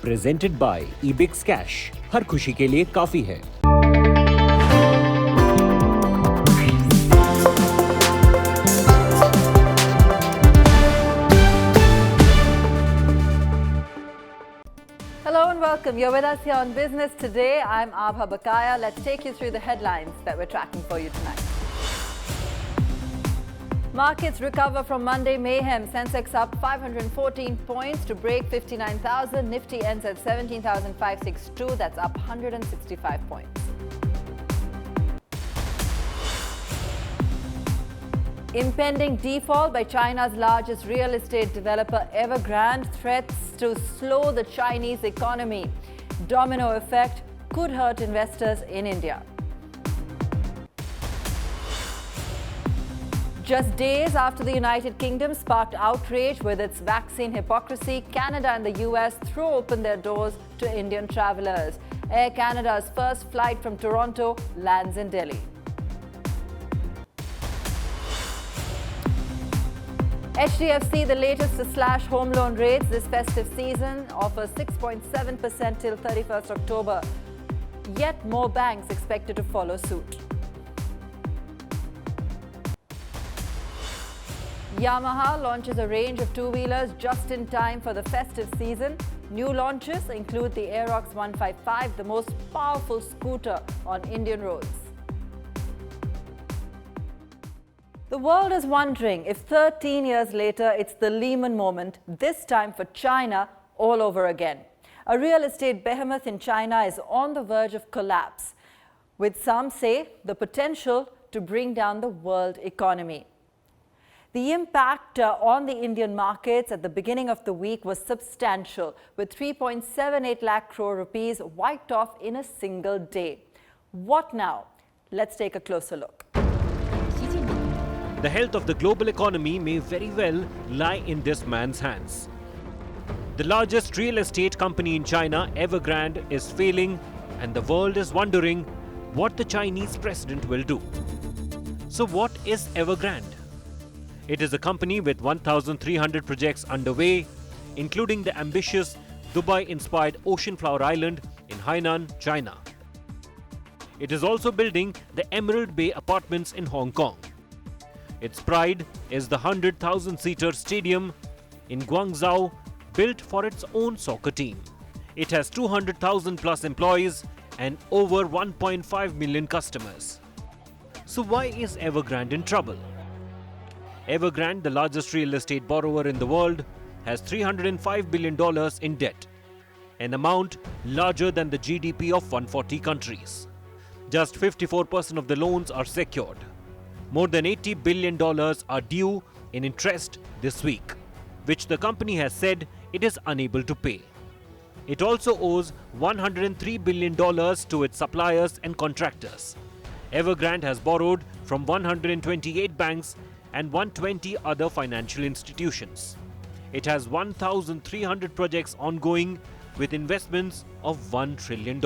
Presented by Ebix cash. हर खुशी के लिए काफी है। Hello and welcome. You're with us here on Business Today. I'm Abha Bakaya. Let's take you through the headlines that we're tracking for you tonight. Markets recover from Monday mayhem. Sensex up 514 points to break 59,000. Nifty ends at 17,562. That's up 165 points. Impending default by China's largest real estate developer Evergrande threats to slow the Chinese economy. Domino effect could hurt investors in India. Just days after the United Kingdom sparked outrage with its vaccine hypocrisy, Canada and the US throw open their doors to Indian travelers. Air Canada's first flight from Toronto lands in Delhi. HDFC, the latest to slash home loan rates this festive season, offers 6.7% till 31st October. Yet more banks expected to follow suit. Yamaha launches a range of two-wheelers just in time for the festive season. New launches include the Aerox 155, the most powerful scooter on Indian roads. The world is wondering if 13 years later it's the Lehman moment, this time for China all over again. A real estate behemoth in China is on the verge of collapse, with some say the potential to bring down the world economy. The impact on the Indian markets at the beginning of the week was substantial, with 3.78 lakh crore rupees wiped off in a single day. What now? Let's take a closer look. The health of the global economy may very well lie in this man's hands. The largest real estate company in China, Evergrande, is failing, and the world is wondering what the Chinese president will do. So what is Evergrande? It is a company with 1,300 projects underway, including the ambitious Dubai-inspired Ocean Flower Island in Hainan, China. It is also building the Emerald Bay Apartments in Hong Kong. Its pride is the 100,000-seater stadium in Guangzhou, built for its own soccer team. It has 200,000 plus employees and over 1.5 million customers. So why is Evergrande in trouble? Evergrande, the largest real estate borrower in the world, has $305 billion in debt, an amount larger than the GDP of 140 countries. Just 54% of the loans are secured. More than $80 billion are due in interest this week, which the company has said it is unable to pay. It also owes $103 billion to its suppliers and contractors. Evergrande has borrowed from 128 banks and 120 other financial institutions. It has 1,300 projects ongoing with investments of $1 trillion.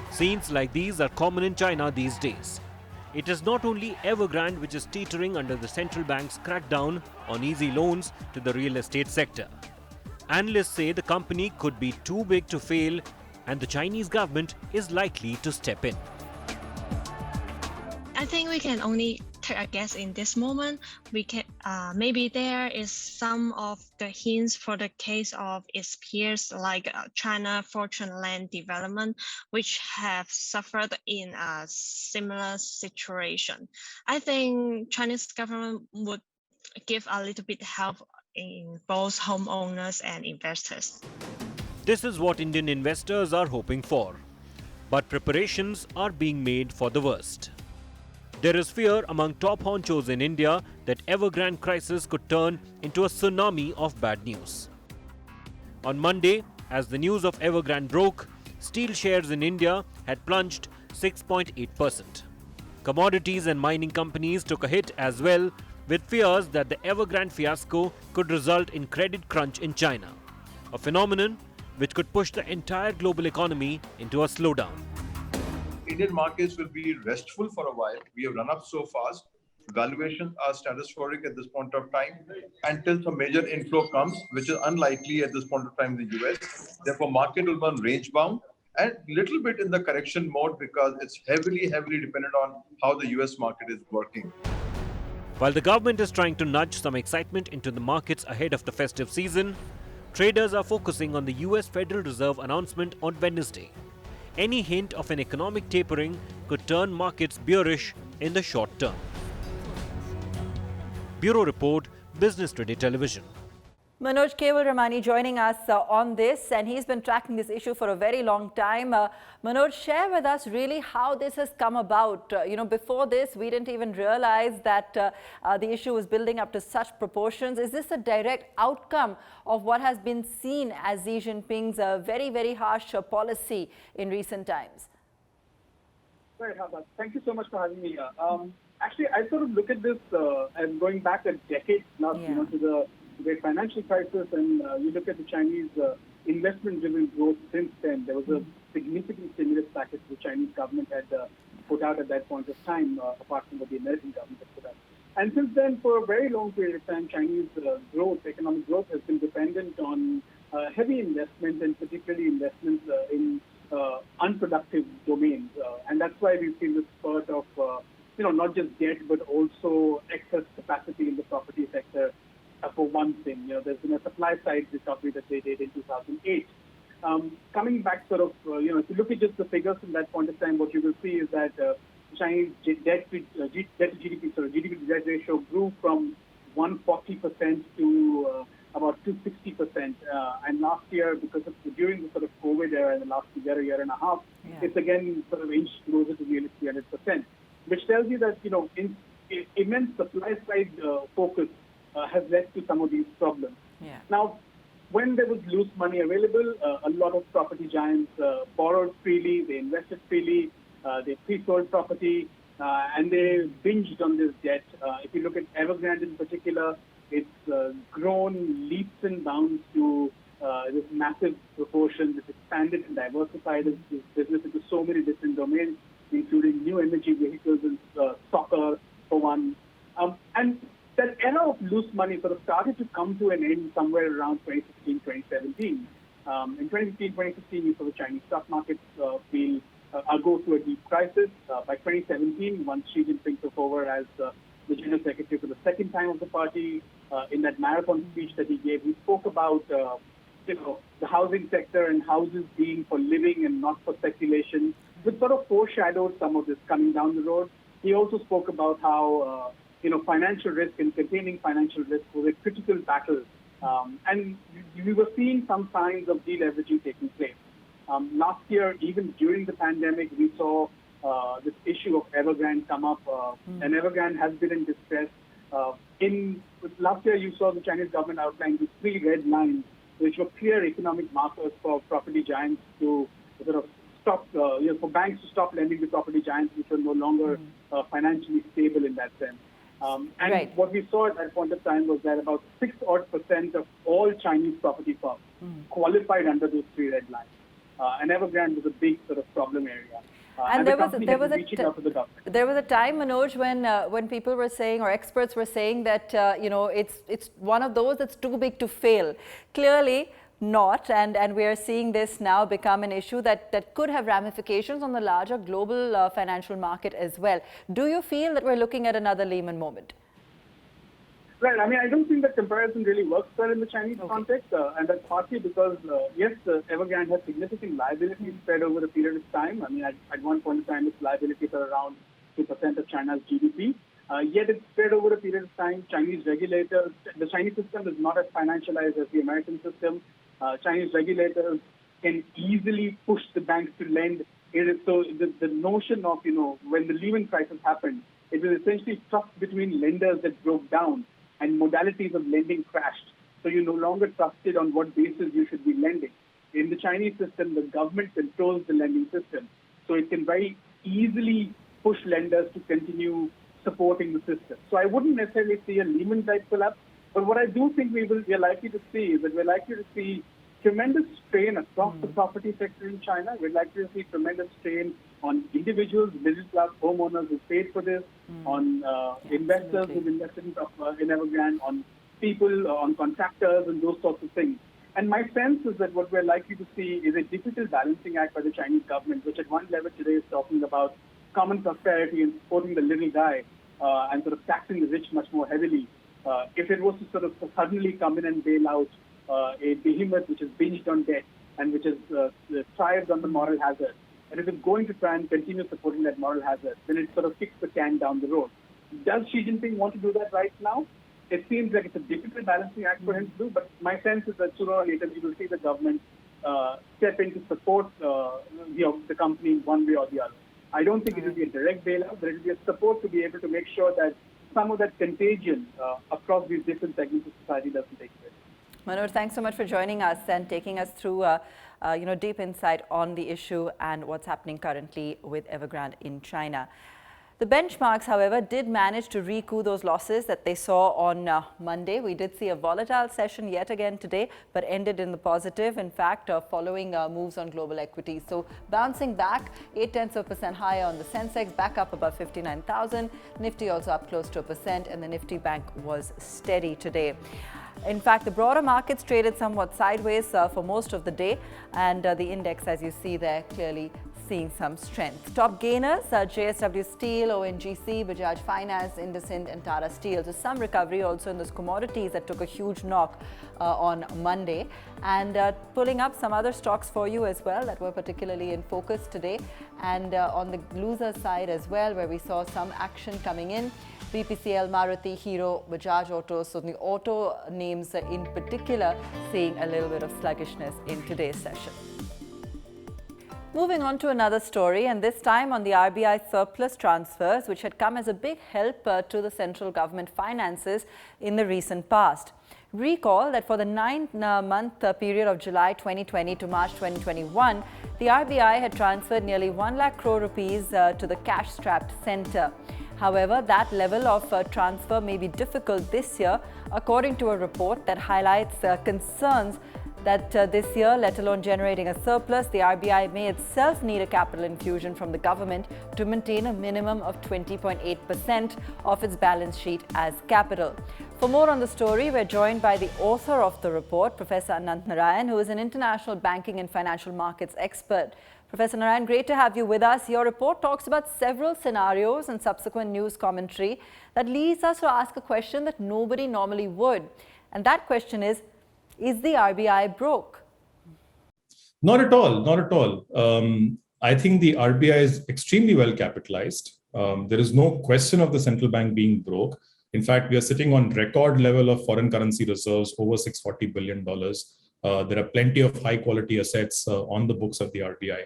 Scenes like these are common in China these days. It is not only Evergrande which is teetering under the central bank's crackdown on easy loans to the real estate sector. Analysts say the company could be too big to fail, and the Chinese government is likely to step in. I think we can only take a guess in this moment. We can maybe there is some of the hints for the case of its peers like China Fortune Land Development, which have suffered in a similar situation. I think Chinese government would give a little bit help in both homeowners and investors. This is what Indian investors are hoping for, but preparations are being made for the worst. There is fear among top honchos in India that Evergrande crisis could turn into a tsunami of bad news. On Monday, as the news of Evergrande broke, steel shares in India had plunged 6.8%. Commodities and mining companies took a hit as well, with fears that the Evergrande fiasco could result in credit crunch in China, a phenomenon which could push the entire global economy into a slowdown. Indian markets will be restful for a while. We have run up so fast. Valuations are stratospheric at this point of time until some major inflow comes, which is unlikely at this point of time in the US. Therefore, market will run range bound and little bit in the correction mode because it's heavily dependent on how the US market is working. While the government is trying to nudge some excitement into the markets ahead of the festive season, traders are focusing on the US Federal Reserve announcement on Wednesday. Any hint of an economic tapering could turn markets bearish in the short term. Bureau Report, Business Today Television. Manoj Kewalramani joining us on this, and he's been tracking this issue for a very long time. Manoj, share with us really how this has come about. Before this, we didn't even realize that the issue was building up to such proportions. Is this a direct outcome of what has been seen as Xi Jinping's very harsh policy in recent times? Right, Hava. Thank you so much for having me here. Actually, I sort of look at this as going back a decade plus, to the great financial crisis, and you look at the Chinese investment-driven growth since then. There was a significant stimulus package the Chinese government had put out at that point of time, apart from what the American government had put out. And since then, for a very long period of time, Chinese economic growth, has been dependent on heavy investment, and particularly investments in unproductive domains. And that's why we've seen this spurt of, not just debt, but also excess capacity in the property sector. For one thing, there's been a supply side recovery that they did in 2008. Coming back if you look at just the figures from that point of time, what you will see is that Chinese debt to GDP, GDP to debt ratio grew from 140% to about 260%. And last year, because of during the sort of COVID era in the last year and a half, it's again sort of inched closer to nearly 300%, which tells you that, immense supply side focus has led to some of these problems. Yeah. Now, when there was loose money available, a lot of property giants borrowed freely, they invested freely, they pre-sold property, and they binged on this debt. If you look at Evergrande in particular, it's grown leaps and bounds to this massive proportion. It's expanded and diversified its business into so many different domains, including new energy vehicles and soccer, for one. And that era of loose money sort of started to come to an end somewhere around 2016, 2017. In 2015, 2016, you saw the Chinese stock markets go through a deep crisis. By 2017, once Xi Jinping took over as the General Secretary for the second time of the party, in that marathon speech that he gave, he spoke about the housing sector and houses being for living and not for speculation, which sort of foreshadowed some of this coming down the road. He also spoke about how financial risk and containing financial risk was a critical battle. And we were seeing some signs of deleveraging taking place. Last year, even during the pandemic, we saw this issue of Evergrande come up, and Evergrande has been in distress. Last year, you saw the Chinese government outline these 3 red lines, which were clear economic markers for property giants to sort of stop, for banks to stop lending to property giants, which were no longer financially stable in that sense. And what we saw at that point of time was that about 6% of all Chinese property firms qualified under those 3 red lines. And Evergrande was a big sort of problem area. And there was a time, Manoj, when people were saying, or experts were saying that it's one of those that's too big to fail. Clearly not, and we are seeing this now become an issue that could have ramifications on the larger global financial market as well. Do you feel that we're looking at another Lehman moment? Right. I mean, I don't think that comparison really works well in the Chinese context, and that's partly because, yes, Evergrande has significant liabilities spread over a period of time. I mean, at one point in time, its liabilities are around 2% of China's GDP. Yet it's spread over a period of time. Chinese regulators, the Chinese system is not as financialized as the American system. Chinese regulators can easily push the banks to lend. So the notion of, when the Lehman crisis happened, it was essentially trust between lenders that broke down, and modalities of lending crashed. So you no longer trusted on what basis you should be lending. In the Chinese system, the government controls the lending system. So it can very easily push lenders to continue supporting the system. So I wouldn't necessarily see a Lehman-type collapse. But what I do think we are likely to see is that we're likely to see tremendous strain across the property sector in China. We're likely to see tremendous strain on individuals, middle-class homeowners who paid for this, on investors who've invested in Evergrande, on people, on contractors, and those sorts of things. And my sense is that what we're likely to see is a difficult balancing act by the Chinese government, which at one level today is talking about common prosperity and supporting the little guy and sort of taxing the rich much more heavily. If it was to sort of suddenly come in and bail out a behemoth which is binged on debt and which is thrives on the moral hazard, and if it's going to try and continue supporting that moral hazard, then it sort of kicks the can down the road. Does Xi Jinping want to do that right now? It seems like it's a difficult balancing act for him to do, but my sense is that sooner or later we will see the government step in to support the company in one way or the other. I don't think it will be a direct bailout, but it will be a support to be able to make sure that some of that contagion across these different segments of society doesn't take place. Manoj, thanks so much for joining us and taking us through deep insight on the issue and what's happening currently with Evergrande in China. The benchmarks, however, did manage to recoup those losses that they saw on Monday. We did see a volatile session yet again today, but ended in the positive, in fact, following moves on global equities. So bouncing back 0.8% higher on the Sensex, back up above 59,000. Nifty also up close to 1%, and the Nifty Bank was steady today. In fact, the broader markets traded somewhat sideways for most of the day, and the index, as you see there, clearly seeing some strength. Top gainers, JSW Steel, ONGC, Bajaj Finance, IndusInd and Tata Steel. So some recovery also in those commodities that took a huge knock on Monday. And pulling up some other stocks for you as well that were particularly in focus today. And on the loser side as well, where we saw some action coming in. BPCL, Maruti, Hero, Bajaj Auto. So the auto names in particular seeing a little bit of sluggishness in today's session. Moving on to another story, and this time on the RBI surplus transfers, which had come as a big help to the central government finances in the recent past. Recall that for the 9-month period of July 2020 to March 2021, the RBI had transferred nearly 1 lakh crore rupees to the cash-strapped centre. However, that level of transfer may be difficult this year, according to a report that highlights concerns that this year, let alone generating a surplus, the RBI may itself need a capital infusion from the government to maintain a minimum of 20.8% of its balance sheet as capital. For more on the story, we're joined by the author of the report, Professor Anant Narayan, who is an international banking and financial markets expert. Professor Narayan, great to have you with us. Your report talks about several scenarios and subsequent news commentary that leads us to ask a question that nobody normally would. And that question is the RBI broke? Not at all. Not at all. I think the RBI is extremely well capitalized. There is no question of the central bank being broke. In fact, we are sitting on record level of foreign currency reserves, over $640 billion. There are plenty of high quality assets on the books of the RBI.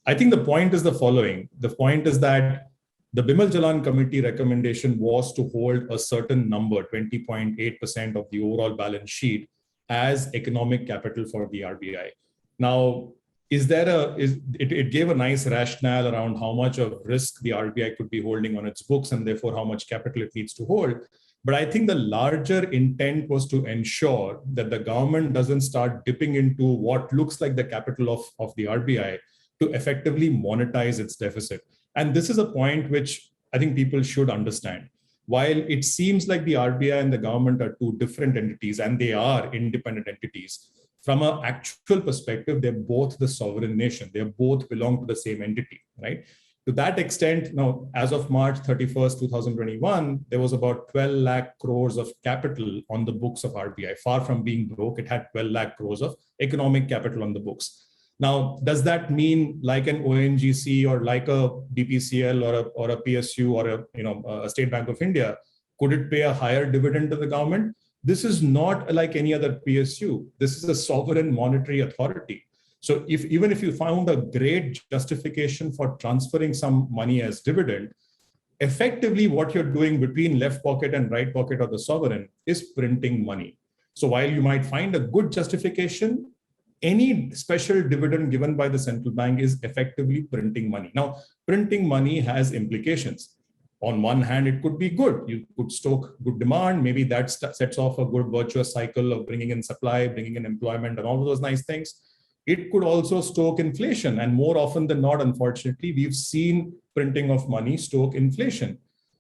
I think the point is the following. The point is that the Bimal Jalan committee recommendation was to hold a certain number, 20.8% of the overall balance sheet as economic capital for the RBI. Now, it gave a nice rationale around how much of risk the RBI could be holding on its books and therefore how much capital it needs to hold. But I think the larger intent was to ensure that the government doesn't start dipping into what looks like the capital of the RBI to effectively monetize its deficit. And this is a point which I think people should understand. While it seems like the RBI and the government are two different entities, and they are independent entities, from an actual perspective, they're both the sovereign nation. They both belong to the same entity, right? To that extent, now, as of March 31st, 2021, there was about 12 lakh crores of capital on the books of RBI. Far from being broke, it had 12 lakh crores of economic capital on the books. Now, does that mean like an ONGC or like a BPCL or a PSU or a State Bank of India, could it pay a higher dividend to the government? This is not like any other PSU. This is a sovereign monetary authority. So even if you found a great justification for transferring some money as dividend, effectively what you're doing between left pocket and right pocket of the sovereign is printing money. So while you might find a good justification, any special dividend given by the central bank is effectively printing money. Now, printing money has implications. On one hand, it could be good. You could stoke good demand. Maybe that sets off a good virtuous cycle of bringing in supply, bringing in employment, and all of those nice things. it could also stoke inflation. And more often than not, unfortunately, we've seen printing of money stoke inflation.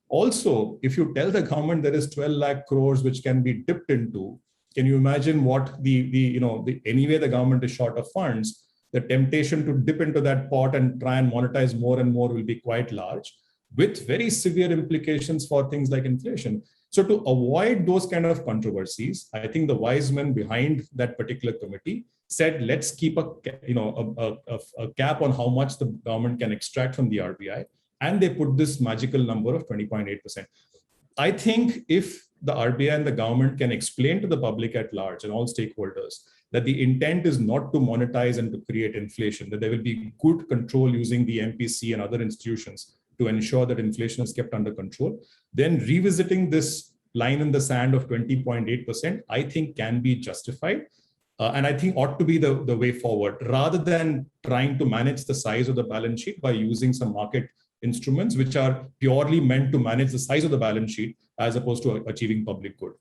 Also, if you tell the government there is 12 lakh crores which can be dipped into, can you imagine what anyway the government is short of funds, the temptation to dip into that pot and try and monetize more and more will be quite large, with very severe implications for things like inflation. So to avoid those kind of controversies, I think the wise men behind that particular committee said, let's keep a cap on how much the government can extract from the RBI. And they put this magical number of 20.8%. I think if the RBI and the government can explain to the public at large and all stakeholders that the intent is not to monetize and to create inflation, that there will be good control using the MPC and other institutions to ensure that inflation is kept under control, then revisiting this line in the sand of 20.8%, I think can be justified. And I think ought to be the way forward, rather than trying to manage the size of the balance sheet by using some market instruments which are purely meant to manage the size of the balance sheet as opposed to achieving public good.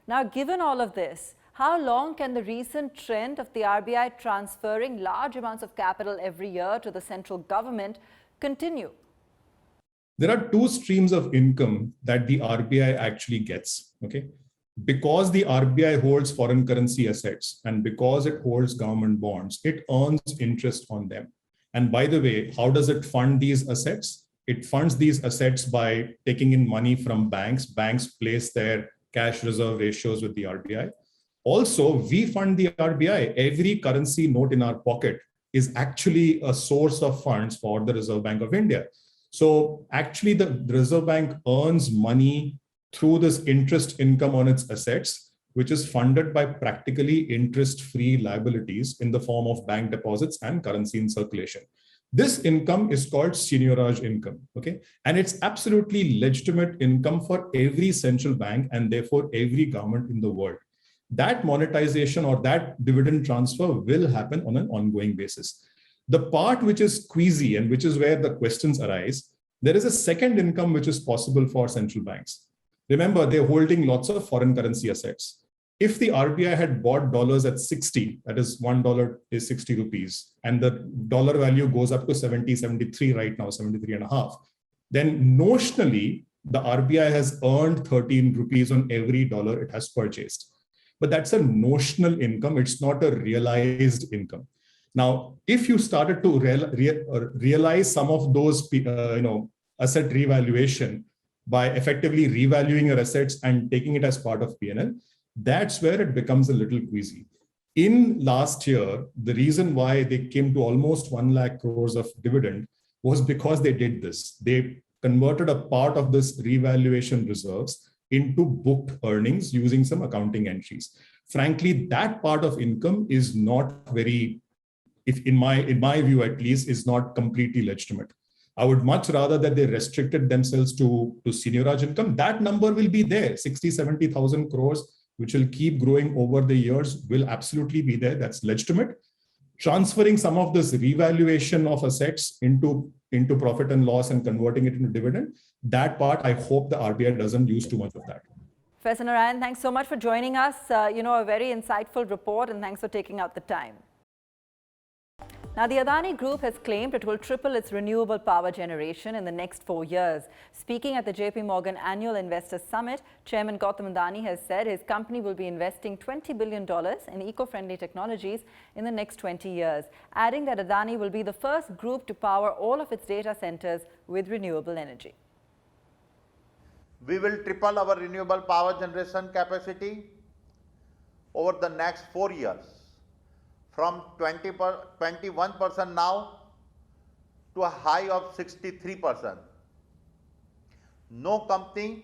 Now, given all of this, how long can the recent trend of the RBI transferring large amounts of capital every year to the central government continue? There are two streams of income that the RBI actually gets, okay? Because the RBI holds foreign currency assets and because it holds government bonds, it earns interest on them. And by the way, how does it fund these assets? It funds these assets by taking in money from banks. Banks place their cash reserve ratios with the RBI. Also, we fund the RBI. Every currency note in our pocket is actually a source of funds for the Reserve Bank of India. So actually, the Reserve Bank earns money through this interest income on its assets, which is funded by practically interest-free liabilities in the form of bank deposits and currency in circulation. This income is called seigniorage income, okay? And it's absolutely legitimate income for every central bank and therefore every government in the world. That monetization or that dividend transfer will happen on an ongoing basis. The part which is squeezy and which is where the questions arise, there is a second income which is possible for central banks. Remember, they're holding lots of foreign currency assets. If the RBI had bought dollars at 60, that is $1 is 60 rupees, and the dollar value goes up to 70, 73 right now, 73 and a half, then notionally, the RBI has earned 13 rupees on every dollar it has purchased. But that's a notional income. It's not a realized income. Now, if you started to realize some of those asset revaluation by effectively revaluing your assets and taking it as part of P&L, that's where it becomes a little queasy. In last year, the reason why they came to almost 1 lakh crores of dividend was because they did this. They converted a part of this revaluation reserves into booked earnings using some accounting entries. Frankly, that part of income is not very, if in my view at least, is not completely legitimate. I would much rather that they restricted themselves to seigniorage income. That number will be there, 60, 70,000 crores, which will keep growing over the years, will absolutely be there. That's legitimate. Transferring some of this revaluation of assets into profit and loss and converting it into dividend, that part, I hope the RBI doesn't use too much of that. Professor Narayan, thanks so much for joining us. A very insightful report, and thanks for taking out the time. Now, the Adani Group has claimed it will triple its renewable power generation in the next 4 years. Speaking at the JP Morgan Annual Investors Summit, Chairman Gautam Adani has said his company will be investing $20 billion in eco-friendly technologies in the next 20 years, adding that Adani will be the first group to power all of its data centers with renewable energy. We will triple our renewable power generation capacity over the next 4 years, from 21% now to a high of 63%. No company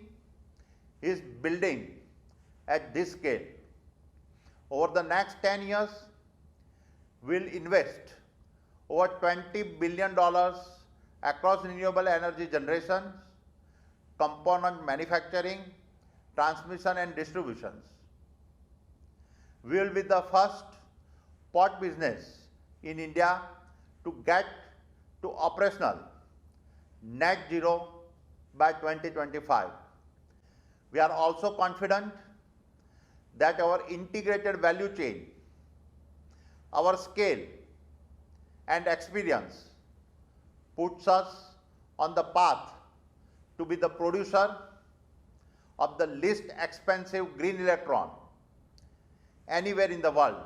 is building at this scale. Over the next 10 years, we'll invest over $20 billion across renewable energy generation, component manufacturing, transmission and distributions. We will be the first port business in India to get to operational net zero by 2025. We are also confident that our integrated value chain our scale and experience puts us on the path to be the producer of the least expensive green electron anywhere in the world.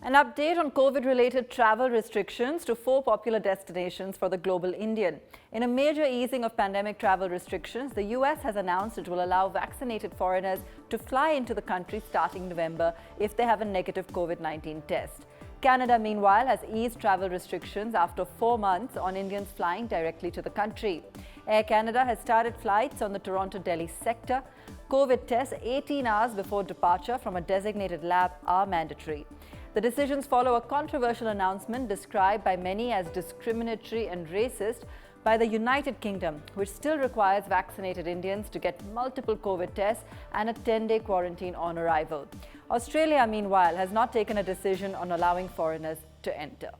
An update on COVID-related travel restrictions to 4 popular destinations for the global Indian. In a major easing of pandemic travel restrictions, the US has announced it will allow vaccinated foreigners to fly into the country starting November if they have a negative COVID-19 test. Canada, meanwhile, has eased travel restrictions after 4 months on Indians flying directly to the country. Air Canada has started flights on the Toronto-Delhi sector. COVID tests 18 hours before departure from a designated lab are mandatory. The decisions follow a controversial announcement described by many as discriminatory and racist by the United Kingdom, which still requires vaccinated Indians to get multiple COVID tests and a 10-day quarantine on arrival. Australia, meanwhile, has not taken a decision on allowing foreigners to enter.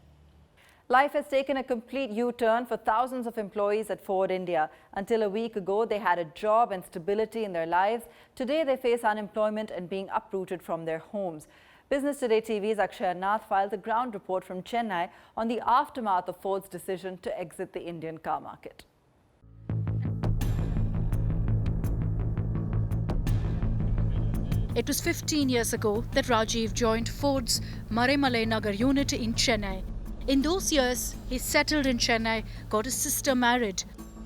Life has taken a complete U-turn for thousands of employees at Ford India. Until a week ago, they had a job and stability in their lives. Today, they face unemployment and being uprooted from their homes. Business Today TV's Akshay Nath filed a ground report from Chennai on the aftermath of Ford's decision to exit the Indian car market. It was 15 years ago that Rajiv joined Ford's Maraimalai Nagar unit in Chennai. In those years, he settled in Chennai, got his sister married.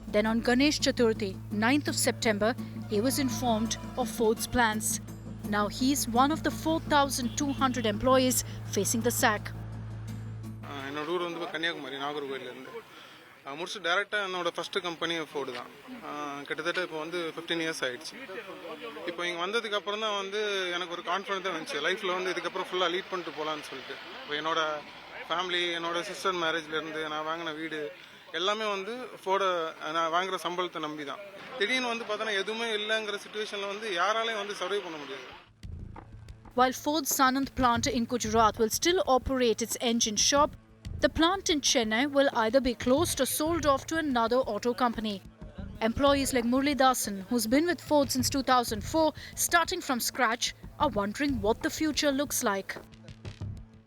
Then on Ganesh Chaturthi, 9th of September, he was informed of Ford's plans. Now he's one of the 4,200 employees facing the sack. என்னோட ஊர் வந்து கன்னியாகுமரி நாகர்கோயிலேருந்து முடிச்சு டேரெக்டாக என்னோட first company Ford தான். கிட்டத்தட்ட இப்போ வந்து 15 இயர்ஸ் ஆகிடுச்சு. இப்போ இங்கே வந்ததுக்கு அப்புறம் தான் வந்து எனக்கு ஒரு கான்ஃபிடன்ஸ் தான் வந்துச்சு லைஃப்பில் வந்து இதுக்கப்புறம் ஃபுல்லாக லீட் பண்ணிட்டு போகலான்னு சொல்லிட்டு. இப்போ என்னோட ஃபேமிலி, என்னோட சிஸ்டர் மேரேஜ்லேருந்து நான் வாங்கின வீடு எல்லாமே வந்து ஃபோர்டை நான் வாங்குகிற சம்பளத்தை நம்பி தான். திடீர்னு வந்து பார்த்தோன்னா எதுவுமே இல்லைங்கிற சுச்சுவேஷனில் வந்து யாராலையும் வந்து சர்வை பண்ண முடியாது. While Ford's Sanand plant in Gujarat will still operate its engine shop, the plant in Chennai will either be closed or sold off to another auto company. Employees like Murli Dasan, who's been with Ford since 2004, starting from scratch, are wondering what the future looks like.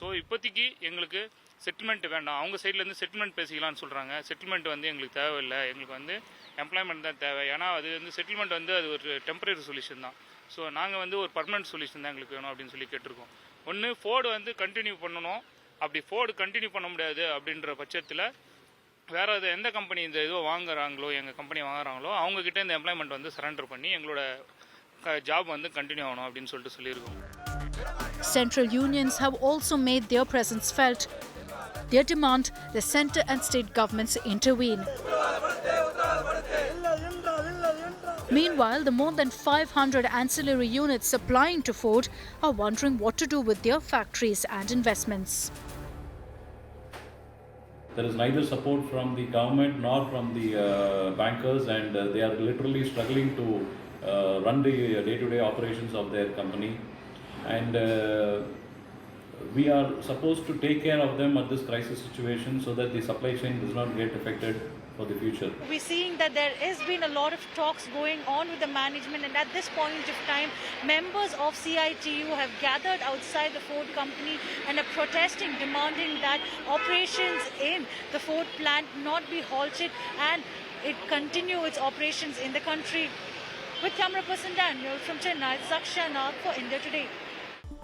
So, இப்போதைக்கு எங்களுக்கு settlement வேண்டாம். அவங்க சைட்லேருந்து settlement பேசிக்கலாம்னு சொல்கிறாங்க. Settlement வந்து எங்களுக்கு தேவையில்லை. எங்களுக்கு வந்து எம்ப்ளாய்மெண்ட் தான் தேவை. ஏன்னா அது வந்து செட்டில்மெண்ட் வந்து அது ஒரு டெம்பரரி சொல்யூஷன் தான். ஸோ நாங்கள் வந்து ஒரு பர்மனெண்ட் சொல்யூஷன் தான் எங்களுக்கு வேணும் அப்படின்னு சொல்லி கேட்டிருக்கோம். ஒன்று ஃபோர்டு வந்து கண்டினியூ பண்ணணும். அப்படி ஃபோர்டு கண்டினியூ பண்ண முடியாது அப்படின்ற பட்சத்தில் வேறு எந்த கம்பெனி இந்த இதுவை வாங்குறாங்களோ, எங்கள் கம்பெனி வாங்குறாங்களோ அவங்கக்கிட்ட இந்த எம்ப்ளாய்மெண்ட் வந்து சரண்டர் பண்ணி எங்களோட ஜாப் வந்து கண்டினியூ ஆகணும் அப்படின்னு சொல்லிட்டு சொல்லியிருக்கோம். Central unions have also made their presence felt. They demand the centre and state governments intervene. Meanwhile, the more than 500 ancillary units supplying to Ford are wondering what to do with their factories and investments. There is neither support from the government nor from the bankers, and they are literally struggling to run the day-to-day operations of their company. And we are supposed to take care of them at this crisis situation so that the supply chain does not get affected for the future. We're seeing that there has been a lot of talks going on with the management, and at this point of time, members of CITU have gathered outside the Ford company and are protesting, demanding that operations in the Ford plant not be halted and it continue its operations in the country. With camera person Daniel from Chennai, Akshay Nath for India Today.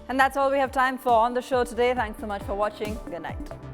And that's all we have time for on the show today. Thanks so much for watching. Good night.